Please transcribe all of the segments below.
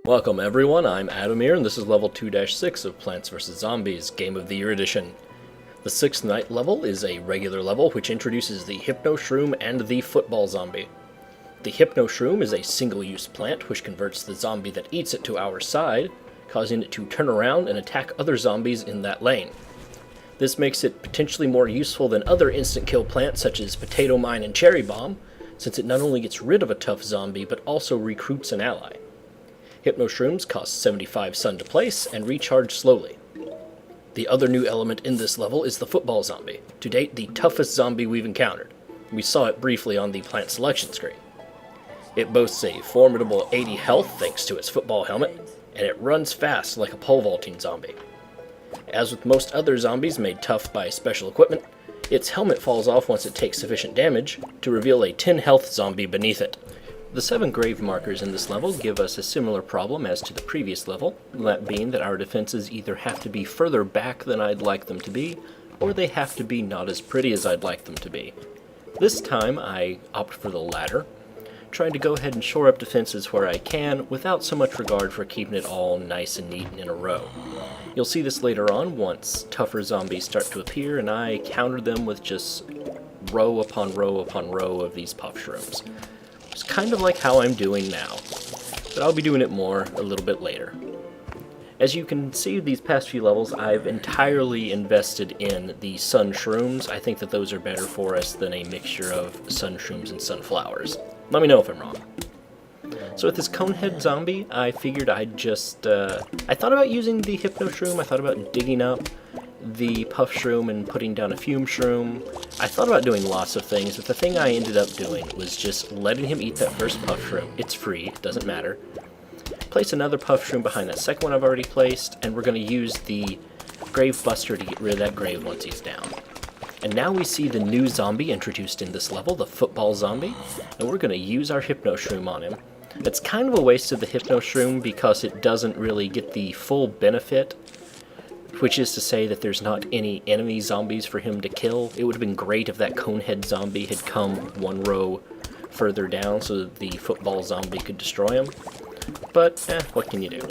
Welcome everyone, I'm Addamere, and this is level 2-6 of Plants vs. Zombies, Game of the Year Edition. The 6th night level is a regular level which introduces the Hypno Shroom and the Football Zombie. The Hypno Shroom is a single-use plant which converts the zombie that eats it to our side, causing it to turn around and attack other zombies in that lane. This makes it potentially more useful than other instant kill plants such as Potato Mine and Cherry Bomb, since it not only gets rid of a tough zombie but also recruits an ally. Hypno Shrooms cost 75 sun to place and recharge slowly. The other new element in this level is the Football Zombie, to date the toughest zombie we've encountered. We saw it briefly on the plant selection screen. It boasts a formidable 80 health thanks to its football helmet, and it runs fast like a pole vaulting zombie. As with most other zombies made tough by special equipment, its helmet falls off once it takes sufficient damage to reveal a 10 health zombie beneath it. The 7 grave markers in this level give us a similar problem as to the previous level, that being that our defenses either have to be further back than I'd like them to be, or they have to be not as pretty as I'd like them to be. This time I opt for the latter, trying to go ahead and shore up defenses where I can without so much regard for keeping it all nice and neat and in a row. You'll see this later on once tougher zombies start to appear and I counter them with just row upon row upon row of these puff shrooms. It's kind of like how I'm doing now, but I'll be doing it more a little bit later. As you can see, these past few levels, I've entirely invested in the sun shrooms. I think that those are better for us than a mixture of sun shrooms and sunflowers. Let me know if I'm wrong. So with this conehead zombie, I figured I'd just, I thought about using the Hypno Shroom, I thought about digging up the puff shroom and putting down a fume shroom. I thought about doing lots of things, but the thing I ended up doing was just letting him eat that first puff shroom. It's free, it doesn't matter. Place another puff shroom behind that second one I've already placed, and we're going to use the grave buster to get rid of that grave once he's down. And now we see the new zombie introduced in this level, the Football Zombie, and we're going to use our Hypno Shroom on him. It's kind of a waste of the Hypno Shroom because it doesn't really get the full benefit, which is to say that there's not any enemy zombies for him to kill. It would have been great if that conehead zombie had come one row further down so that the Football Zombie could destroy him. But, what can you do?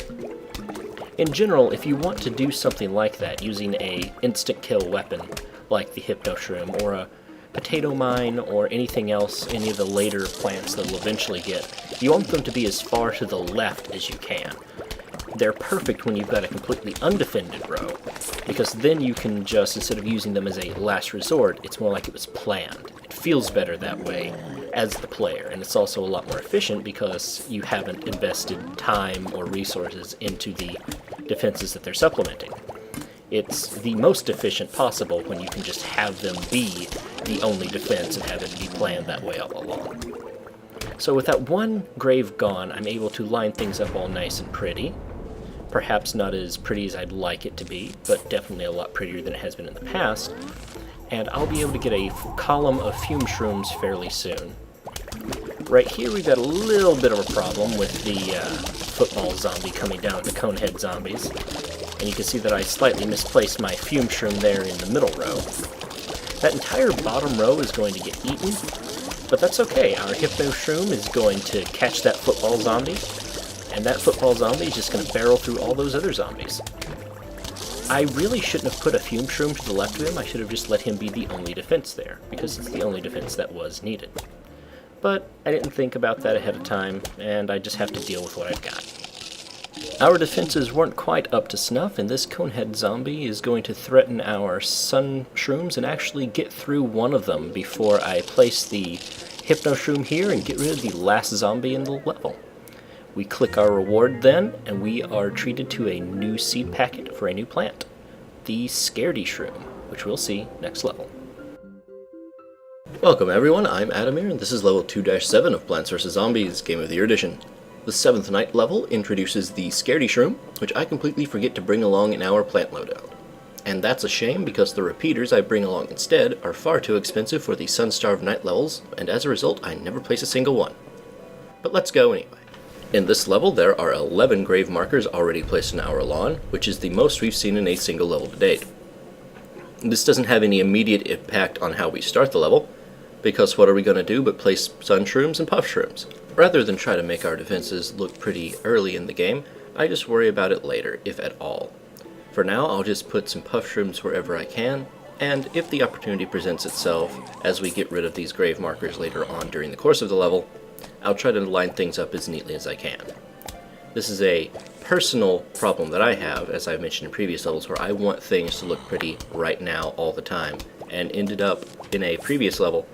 In general, if you want to do something like that, using a instant kill weapon like the Hypno Shroom or a Potato Mine or anything else, any of the later plants that we'll eventually get, you want them to be as far to the left as you can. They're perfect when you've got a completely undefended row, because then you can just, instead of using them as a last resort, it's more like it was planned. It feels better that way as the player, and it's also a lot more efficient because you haven't invested time or resources into the defenses that they're supplementing. It's the most efficient possible when you can just have them be the only defense and have it be planned that way all along. So with that one grave gone, I'm able to line things up all nice and pretty. Perhaps not as pretty as I'd like it to be, but definitely a lot prettier than it has been in the past. And I'll be able to get a column of fume shrooms fairly soon. Right here we've got a little bit of a problem with the Football Zombie coming down with the conehead zombies. And you can see that I slightly misplaced my fume shroom there in the middle row. That entire bottom row is going to get eaten, but that's okay. Our Hypno Shroom is going to catch that Football Zombie, and that Football Zombie is just going to barrel through all those other zombies. I really shouldn't have put a fume shroom to the left of him. I should have just let him be the only defense there, because it's the only defense that was needed. But I didn't think about that ahead of time, and I just have to deal with what I've got. Our defenses weren't quite up to snuff, and this conehead zombie is going to threaten our sun shrooms and actually get through one of them before I place the Hypno Shroom here and get rid of the last zombie in the level. We click our reward then, and we are treated to a new seed packet for a new plant, the Scaredy Shroom, which we'll see next level. Welcome everyone, I'm Addamere, and this is level 2-7 of Plants vs. Zombies, Game of the Year Edition. The 7th night level introduces the Scaredy Shroom, which I completely forget to bring along in our plant loadout. And that's a shame because the repeaters I bring along instead are far too expensive for the Sun-Starved night levels, and as a result I never place a single one. But let's go anyway. In this level there are 11 grave markers already placed in our lawn, which is the most we've seen in a single level to date. This doesn't have any immediate impact on how we start the level, Because what are we going to do but place sun shrooms and puff shrooms? Rather than try to make our defenses look pretty early in the game, I just worry about it later, if at all. For now, I'll just put some puff shrooms wherever I can, and if the opportunity presents itself as we get rid of these grave markers later on during the course of the level, I'll try to line things up as neatly as I can. This is a personal problem that I have, as I've mentioned in previous levels, where I want things to look pretty right now all the time, and ended up in a previous level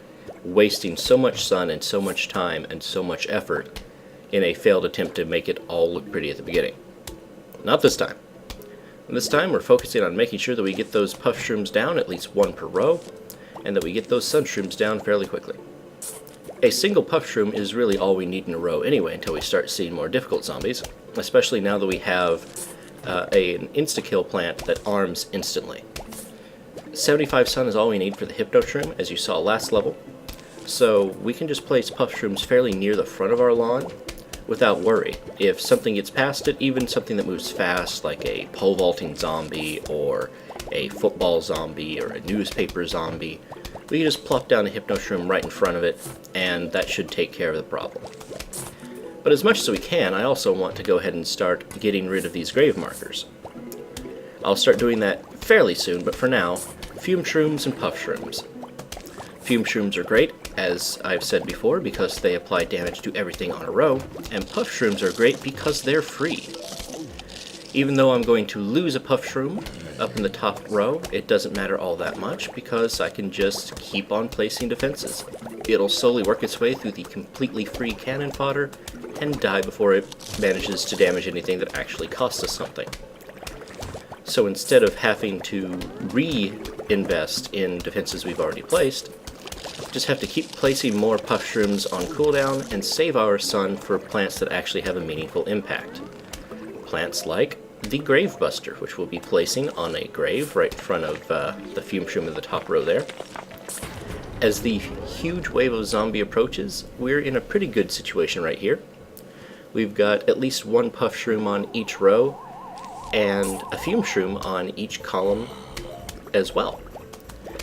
wasting so much sun and so much time and so much effort in a failed attempt to make it all look pretty at the beginning. Not this time. This time we're focusing on making sure that we get those puff shrooms down, at least one per row, and that we get those sun shrooms down fairly quickly. A single puff shroom is really all we need in a row anyway until we start seeing more difficult zombies, especially now that we have an insta-kill plant that arms instantly. 75 sun is all we need for the hypno shroom, as you saw last level, so we can just place puff shrooms fairly near the front of our lawn without worry. If something gets past it, even something that moves fast like a pole vaulting zombie or a football zombie or a newspaper zombie, we can just plop down a hypno shroom right in front of it, and that should take care of the problem. But as much as we can, I also want to go ahead and start getting rid of these grave markers. I'll start doing that fairly soon, but for now, fume shrooms and puff shrooms. Fume shrooms are great, as I've said before, because they apply damage to everything on a row, and puff shrooms are great because they're free. Even though I'm going to lose a puff shroom up in the top row, it doesn't matter all that much because I can just keep on placing defenses. It'll slowly work its way through the completely free cannon fodder and die before it manages to damage anything that actually costs us something. So instead of having to reinvest in defenses we've already placed, just have to keep placing more puff shrooms on cooldown and save our sun for plants that actually have a meaningful impact. Plants like the Grave Buster, which we'll be placing on a grave right in front of the fume shroom in the top row there. As the huge wave of zombie approaches, we're in a pretty good situation right here. We've got at least one puff shroom on each row and a fume shroom on each column as well.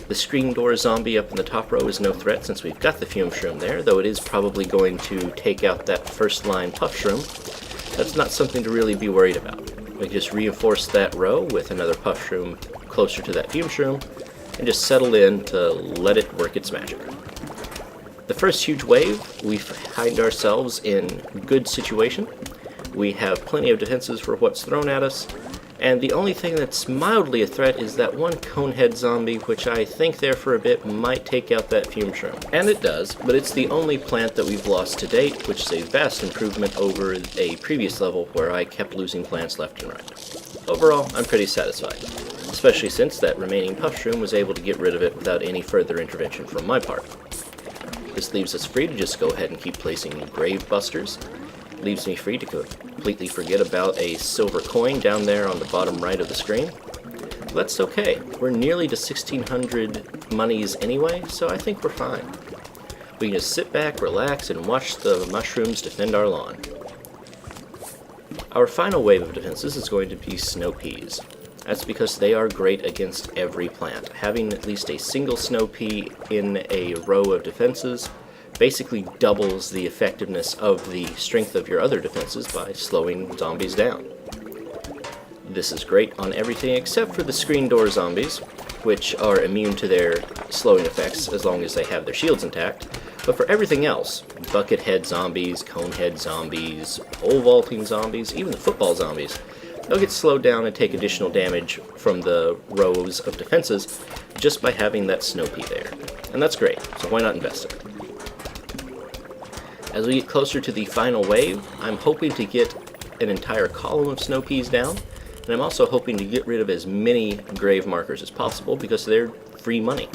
The screen door zombie up in the top row is no threat since we've got the fume shroom there, though it is probably going to take out that first line puff shroom. That's not something to really be worried about. We can just reinforce that row with another puff shroom closer to that fume shroom and just settle in to let it work its magic. The first huge wave, we find ourselves in good situation. We have plenty of defenses for what's thrown at us, and the only thing that's mildly a threat is that one conehead zombie, which I think there for a bit might take out that fume shroom. And it does, but it's the only plant that we've lost to date, which is a vast improvement over a previous level where I kept losing plants left and right. Overall, I'm pretty satisfied, especially since that remaining puff shroom was able to get rid of it without any further intervention from my part. This leaves us free to just go ahead and keep placing grave busters. Leaves me free to completely forget about a silver coin down there on the bottom right of the screen. But that's okay. We're nearly to 1,600 monies anyway, so I think we're fine. We can just sit back, relax, and watch the mushrooms defend our lawn. Our final wave of defenses is going to be snow peas. That's because they are great against every plant. Having at least a single snow pea in a row of defenses basically doubles the effectiveness of the strength of your other defenses by slowing zombies down. This is great on everything except for the screen door zombies, which are immune to their slowing effects as long as they have their shields intact. But for everything else, bucket head zombies, cone head zombies, pole vaulting zombies, even the football zombies, they'll get slowed down and take additional damage from the rows of defenses just by having that snow pea there. And that's great, so why not invest in it? As we get closer to the final wave, I'm hoping to get an entire column of snow peas down, and I'm also hoping to get rid of as many grave markers as possible because they're free money.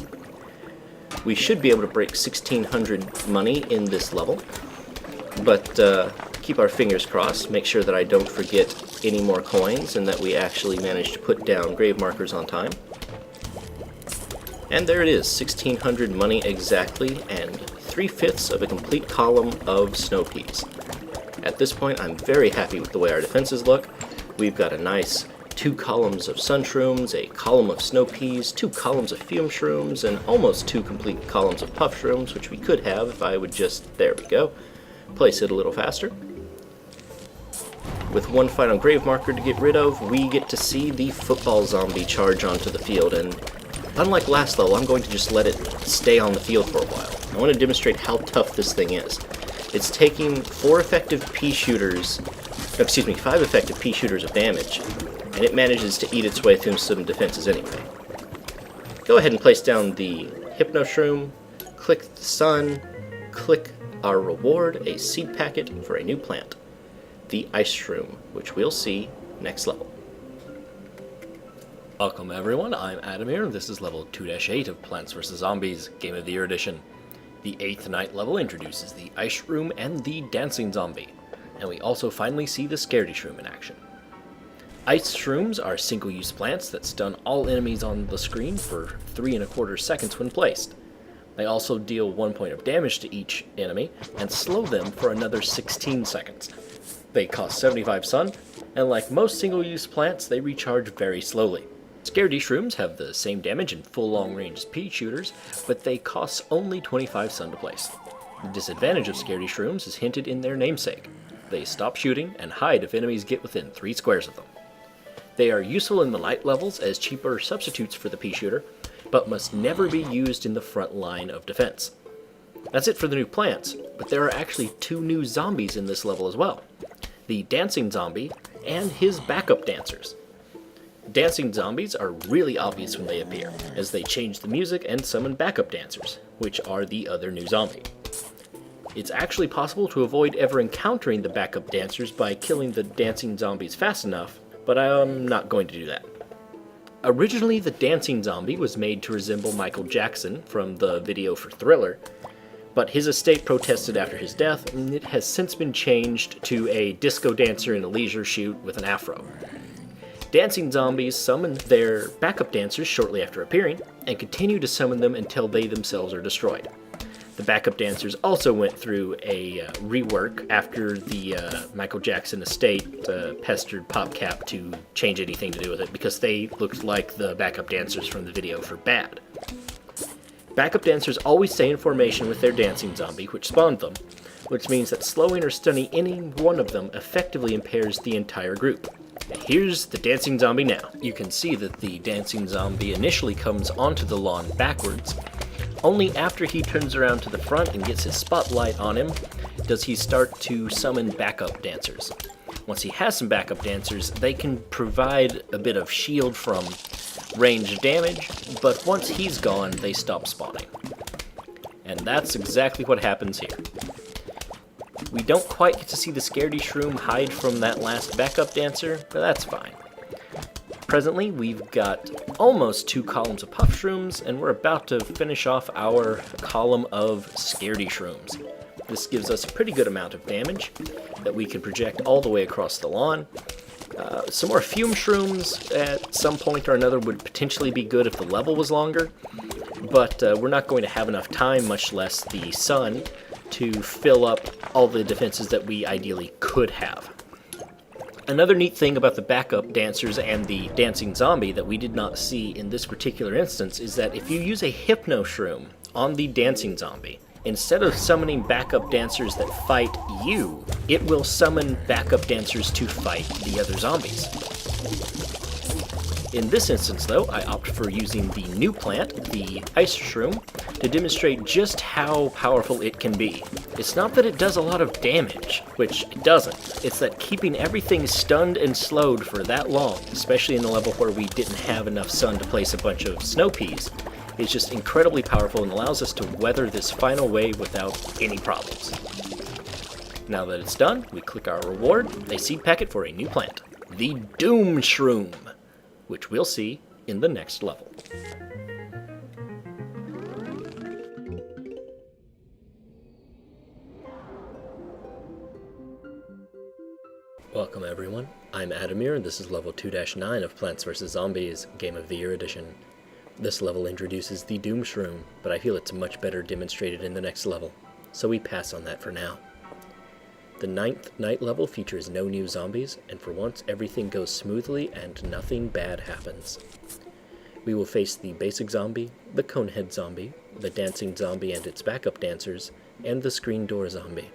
We should be able to break 1,600 money in this level, but keep our fingers crossed, make sure that I don't forget any more coins and that we actually manage to put down grave markers on time. And there it is, 1,600 money exactly, and 3/5 of a complete column of snow peas. At this point, I'm very happy with the way our defenses look. We've got a nice 2 columns of sun shrooms, a column of snow peas, 2 columns of fume shrooms, and almost 2 complete columns of puff shrooms, which we could have if I would just, there we go, place it a little faster. With 1 final grave marker to get rid of, we get to see the football zombie charge onto the field, and unlike last level, I'm going to just let it stay on the field for a while. I want to demonstrate how tough this thing is. It's taking 5 effective pea shooters of damage, and it manages to eat its way through some defenses anyway. Go ahead and place down the Hypno Shroom, click the sun, click our reward, a seed packet for a new plant, the Ice Shroom, which we'll see next level. Welcome everyone, I'm Addamere, and this is level 2-8 of Plants vs. Zombies, Game of the Year Edition. The 8th night level introduces the Ice Shroom and the Dancing Zombie, and we also finally see the Scaredy Shroom in action. Ice Shrooms are single-use plants that stun all enemies on the screen for 3¼ seconds when placed. They also deal 1 point of damage to each enemy, and slow them for another 16 seconds. They cost 75 sun, and like most single-use plants, they recharge very slowly. Scaredy Shrooms have the same damage and full long range as pea shooters, but they cost only 25 sun to place. The disadvantage of Scaredy Shrooms is hinted in their namesake. They stop shooting and hide if enemies get within 3 squares of them. They are useful in the light levels as cheaper substitutes for the pea shooter, but must never be used in the front line of defense. That's it for the new plants, but there are actually 2 new zombies in this level as well. The Dancing Zombie and his backup dancers. Dancing zombies are really obvious when they appear, as they change the music and summon backup dancers, which are the other new zombie. It's actually possible to avoid ever encountering the backup dancers by killing the dancing zombies fast enough, but I'm not going to do that. Originally, the dancing zombie was made to resemble Michael Jackson from the video for Thriller, but his estate protested after his death, and it has since been changed to a disco dancer in a leisure suit with an afro. Dancing zombies summon their backup dancers shortly after appearing, and continue to summon them until they themselves are destroyed. The backup dancers also went through a rework after the Michael Jackson estate pestered Popcap to change anything to do with it, because they looked like the backup dancers from the video for Bad. Backup dancers always stay in formation with their dancing zombie, which spawned them, which means that slowing or stunning any one of them effectively impairs the entire group. Here's the dancing zombie now. You can see that the dancing zombie initially comes onto the lawn backwards. Only after he turns around to the front and gets his spotlight on him does he start to summon backup dancers. Once he has some backup dancers, they can provide a bit of shield from ranged damage, but once he's gone, they stop spawning. And that's exactly what happens here. We don't quite get to see the Scaredy Shroom hide from that last backup dancer, but that's fine. Presently, we've got almost 2 columns of puff shrooms, and we're about to finish off our column of Scaredy Shrooms. This gives us a pretty good amount of damage that we can project all the way across the lawn. Some more fume shrooms at some point or another would potentially be good if the level was longer, but we're not going to have enough time, much less the sun, to fill up all the defenses that we ideally could have. Another neat thing about the backup dancers and the dancing zombie that we did not see in this particular instance is that if you use a Hypno Shroom on the dancing zombie, instead of summoning backup dancers that fight you, it will summon backup dancers to fight the other zombies. In this instance, though, I opt for using the new plant, the Ice Shroom, to demonstrate just how powerful it can be. It's not that it does a lot of damage, which it doesn't. It's that keeping everything stunned and slowed for that long, especially in a level where we didn't have enough sun to place a bunch of snow peas, is just incredibly powerful and allows us to weather this final wave without any problems. Now that it's done, we click our reward, a seed packet for a new plant, the Doom Shroom, which we'll see in the next level. Welcome everyone, I'm Addamere, and this is level 2-9 of Plants vs. Zombies, Game of the Year Edition. This level introduces the Doom Shroom, but I feel it's much better demonstrated in the next level, so we pass on that for now. The 9th night level features no new zombies, and for once everything goes smoothly and nothing bad happens. We will face the basic zombie, the conehead zombie, the dancing zombie and its backup dancers, and the screen door zombie.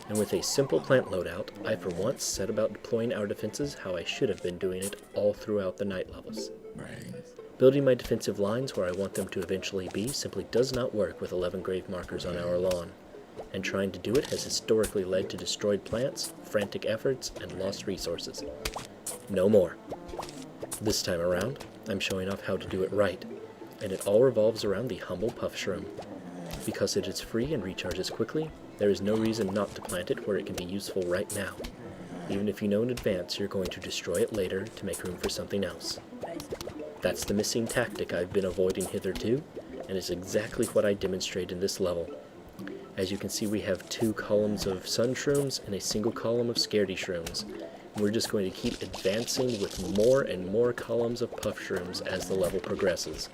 And with a simple plant loadout, I for once set about deploying our defenses how I should have been doing it all throughout the night levels. Building my defensive lines where I want them to eventually be simply does not work with 11 grave markers on our lawn, and trying to do it has historically led to destroyed plants, frantic efforts, and lost resources. No more. This time around, I'm showing off how to do it right, and it all revolves around the humble puff shroom. Because it is free and recharges quickly, there is no reason not to plant it where it can be useful right now, even if you know in advance you're going to destroy it later to make room for something else. That's the missing tactic I've been avoiding hitherto, and is exactly what I demonstrate in this level. As you can see, we have 2 columns of sun shrooms and a single column of scaredy shrooms. And we're just going to keep advancing with more and more columns of puff shrooms as the level progresses.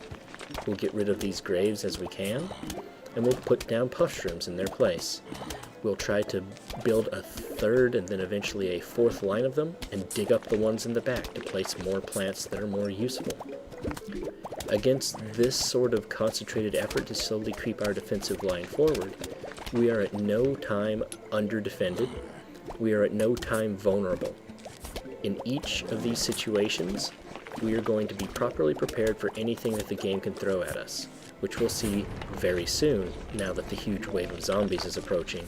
We'll get rid of these graves as we can, and we'll put down puff shrooms in their place. We'll try to build a 3rd and then eventually a 4th line of them, and dig up the ones in the back to place more plants that are more useful. Against this sort of concentrated effort to slowly creep our defensive line forward, we are at no time under-defended. We are at no time vulnerable. In each of these situations, we are going to be properly prepared for anything that the game can throw at us, which we'll see very soon now that the huge wave of zombies is approaching.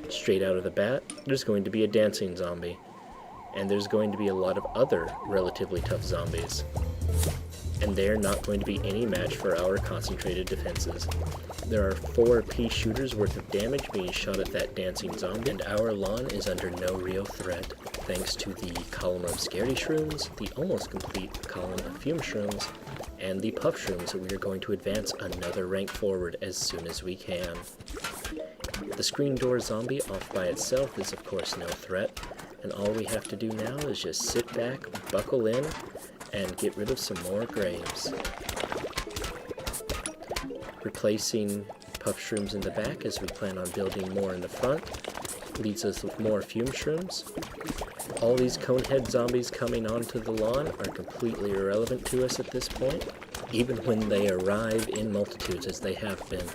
Straight out of the bat, there's going to be a dancing zombie, and there's going to be a lot of other relatively tough zombies. And they're not going to be any match for our concentrated defenses. There are 4 pea shooters worth of damage being shot at that dancing zombie, and our lawn is under no real threat, thanks to the column of scaredy shrooms, the almost complete column of fume shrooms, and the puff shrooms that we are going to advance another rank forward as soon as we can. The screen door zombie off by itself is of course no threat, and all we have to do now is just sit back, buckle in, and get rid of some more graves. Replacing puff shrooms in the back as we plan on building more in the front leaves us with more fume shrooms. All these conehead zombies coming onto the lawn are completely irrelevant to us at this point. Even when they arrive in multitudes as they have been,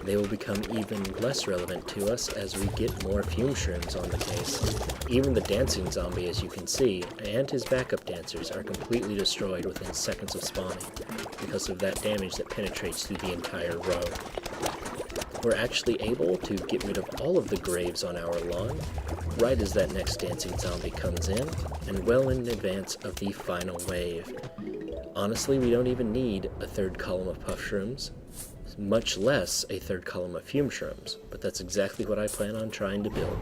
they will become even less relevant to us as we get more fume shrooms on the case. Even the dancing zombie, as you can see, and his backup dancers are completely destroyed within seconds of spawning because of that damage that penetrates through the entire row. We're actually able to get rid of all of the graves on our lawn right as that next dancing zombie comes in, and well in advance of the final wave. Honestly, we don't even need a 3rd column of puff shrooms, much less a 3rd column of fume shrooms, but that's exactly what I plan on trying to build.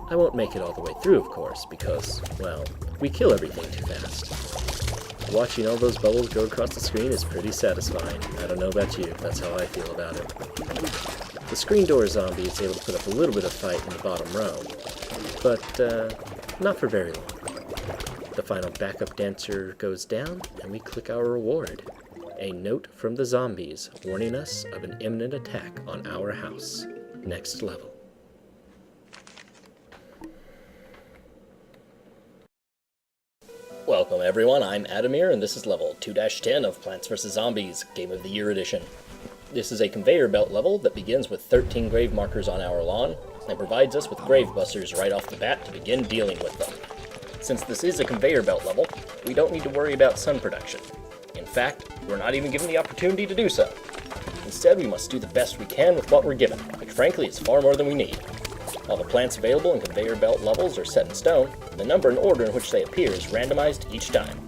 I won't make it all the way through, of course, because, well, we kill everything too fast. Watching all those bubbles go across the screen is pretty satisfying. I don't know about you, that's how I feel about it. The screen door zombie is able to put up a little bit of fight in the bottom row, but not for very long. The final backup dancer goes down, and we click our reward. A note from the zombies warning us of an imminent attack on our house. Next level. Welcome everyone, I'm Addamere, and this is level 2-10 of Plants vs. Zombies, Game of the Year Edition. This is a conveyor belt level that begins with 13 grave markers on our lawn, and provides us with grave busters right off the bat to begin dealing with them. Since this is a conveyor belt level, we don't need to worry about sun production. In fact, we're not even given the opportunity to do so. Instead, we must do the best we can with what we're given, which frankly is far more than we need. While the plants available in conveyor belt levels are set in stone, the number and order in which they appear is randomized each time.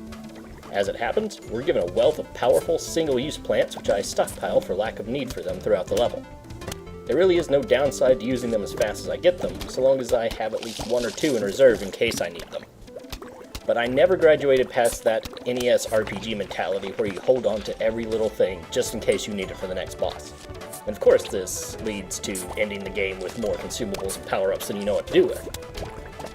As it happens, we're given a wealth of powerful single-use plants which I stockpile for lack of need for them throughout the level. There really is no downside to using them as fast as I get them, so long as I have at least 1 or 2 in reserve in case I need them. But I never graduated past that NES RPG mentality where you hold on to every little thing just in case you need it for the next boss. And of course this leads to ending the game with more consumables and power-ups than you know what to do with.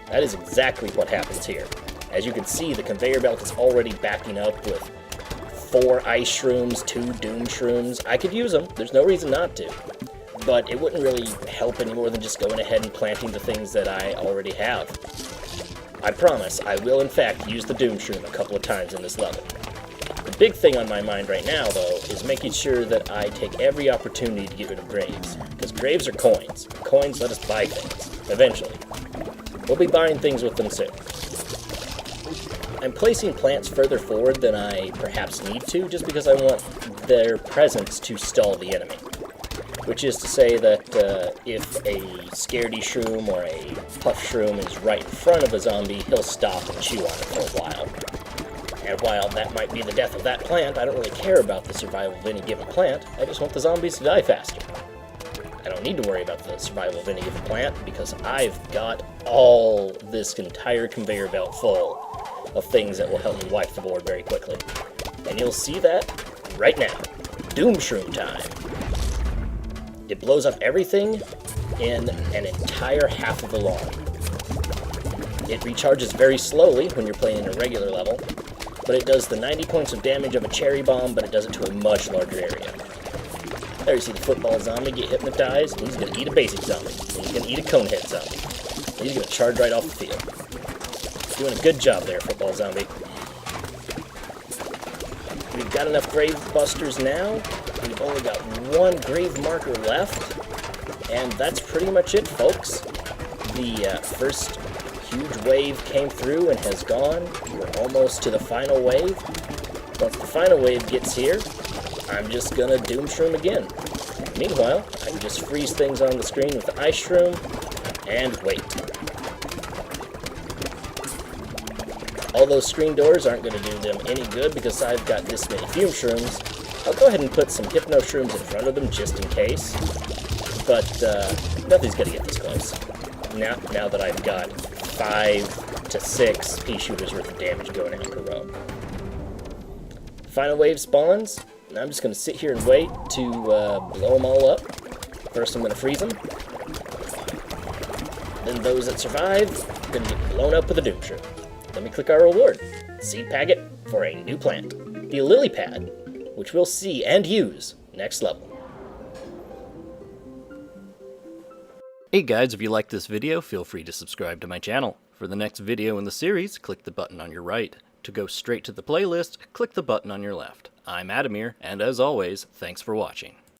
That is exactly what happens here. As you can see, the conveyor belt is already backing up with 4 ice shrooms, 2 doom shrooms. I could use them, there's no reason not to. but it wouldn't really help any more than just going ahead and planting the things that I already have. I promise, I will in fact use the Doom Shroom a couple of times in this level. The big thing on my mind right now, though, is making sure that I take every opportunity to get rid of graves, because graves are coins. Coins let us buy things, eventually. We'll be buying things with them soon. I'm placing plants further forward than I perhaps need to, just because I want their presence to stall the enemy. Which is to say that if a scaredy shroom or a puff shroom is right in front of a zombie, he'll stop and chew on it for a while. And while that might be the death of that plant, I don't really care about the survival of any given plant, I just want the zombies to die faster. I don't need to worry about the survival of any given plant, because I've got all this entire conveyor belt full of things that will help me wipe the board very quickly. And you'll see that right now. Doom Shroom time. It blows up everything in an entire half of a lawn. It recharges very slowly when you're playing a regular level, but it does the 90 points of damage of a cherry bomb, but it does it to a much larger area. There you see the football zombie get hypnotized, and he's going to eat a basic zombie, and he's going to eat a conehead zombie, and he's going to charge right off the field. Doing a good job there, football zombie. We've got enough grave busters now. We've only got one grave marker left, and that's pretty much it, folks. The first huge wave came through and has gone. We're almost to the final wave. Once the final wave gets here, I'm just gonna Doom Shroom again. Meanwhile, I can just freeze things on the screen with the Ice Shroom and wait. All those screen doors aren't going to do them any good because I've got this many fume shrooms. I'll go ahead and put some hypno shrooms in front of them just in case. But nothing's going to get this close. Now that I've got 5 to 6 pea shooters worth of damage going out per row. Final wave spawns, and I'm just going to sit here and wait to blow them all up. First I'm going to freeze them. Then those that survive are going to get blown up with a Doom Shroom. Let me click our reward. Seed packet for a new plant. The lily pad, which we'll see and use next level. Hey guys, if you liked this video, feel free to subscribe to my channel. For the next video in the series, click the button on your right. To go straight to the playlist, click the button on your left. I'm Addamere, and as always, thanks for watching.